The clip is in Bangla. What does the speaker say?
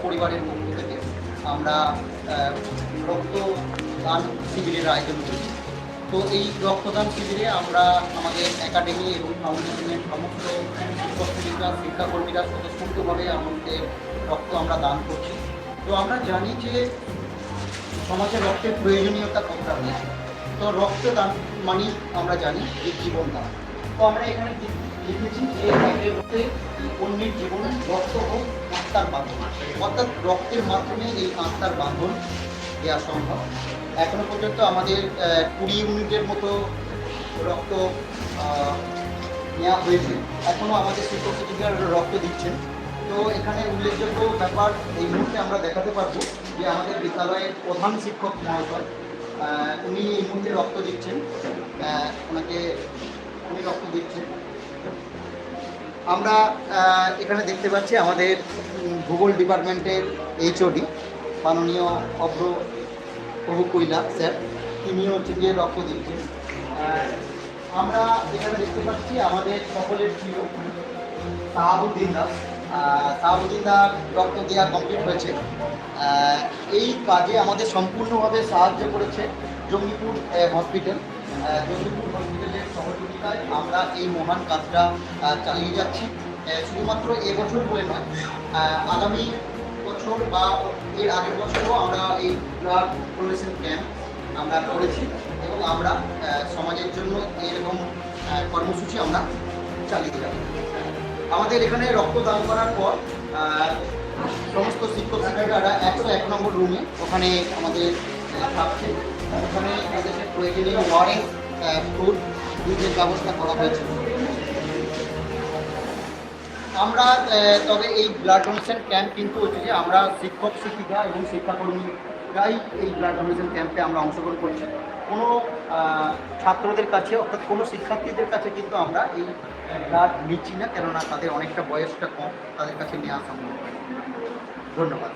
পরিবারের পক্ষ থেকে আমরা রক্তদান শিবিরের আয়োজন করি। তো এই রক্তদান শিবিরে আমরা আমাদের একাডেমি এবং ফাউন্ডেশনের সমস্ত শিক্ষক শিক্ষিকা শিক্ষাকর্মীরা স্বতঃস্ফূর্তভাবে আমাদের রক্ত আমরা দান করছি। তো আমরা জানি যে সমাজে রক্তের প্রয়োজনীয়তা কতটা রয়েছে। তো রক্তদান মানেই আমরা জানি যে জীবনদান। তো আমরা এখানে লিখেছি যে একের মধ্যে অন্যের জীবনে রক্ত হোক আত্মার বাঁধন, অর্থাৎ রক্তের মাধ্যমে এই আত্মার বাঁধন দেওয়া সম্ভব। এখনো পর্যন্ত আমাদের 20 ইউনিটের মতো রক্ত নেওয়া হয়েছে। এখনও আমাদের শিক্ষক শিক্ষিকারা রক্ত দিচ্ছেন। তো এখানে উল্লেখযোগ্য ব্যাপার এই মুহূর্তে আমরা দেখাতে পারবো যে আমাদের বিদ্যালয়ের প্রধান শিক্ষক মহাশয় উনি এই মুহূর্তে রক্ত দিচ্ছেন। উনি রক্ত দিচ্ছেন। আমরা এখানে দেখতে পাচ্ছি আমাদের ভূগোল ডিপার্টমেন্টের এইচওডি মাননীয় অভ্র প্রভু কৈলা স্যার, তিনিও হচ্ছে গিয়ে রক্ত দিচ্ছেন। আমরা এখানে দেখতে পাচ্ছি আমাদের সকলের প্রিয় সাহাবুদ্দিন দাস। সাহাবুদ্দিন দাস রক্ত দেওয়া কমপ্লিট হয়েছে। এই কাজে আমাদের সম্পূর্ণভাবে সাহায্য করেছে জঙ্গিপুর হসপিটাল। জঙ্গিপুর হসপিটালের সহযোগিতায় আমরা এই মহান কাজটা চালিয়ে যাচ্ছি। শুধুমাত্র এবছর বলে নয়, আগামী বছর বা এর আগের বছরও আমরা এই ব্লাড ডোনেশন ক্যাম্প আমরা করেছি এবং আমরা সমাজের জন্য এরকম কর্মসূচি আমরা চালিয়ে যাব। আমাদের এখানে রক্তদান করার পর সমস্ত শিক্ষক শিক্ষিকারা 101 নম্বর রুমে ওখানে আমাদের থাকছে। ওখানে তাদের প্রয়োজনীয় ওয়ারিং ফুড দুধের ব্যবস্থা করা হয়েছে। আমরা তবে এই ব্লাড ডোনেশন ক্যাম্প কিন্তু হচ্ছে যে আমরা শিক্ষক শিক্ষিকা এবং শিক্ষাকর্মীরাই এই ব্লাড ডোনেশন ক্যাম্পে আমরা অংশগ্রহণ করছি। কোনো ছাত্রদের কাছে অর্থাৎ কোনো শিক্ষার্থীদের কাছে কিন্তু আমরা এই ব্লাড নিচ্ছি না, কেননা তাদের অনেকটা বয়সটা কম, তাদের কাছে নেওয়া সম্ভব। ধন্যবাদ।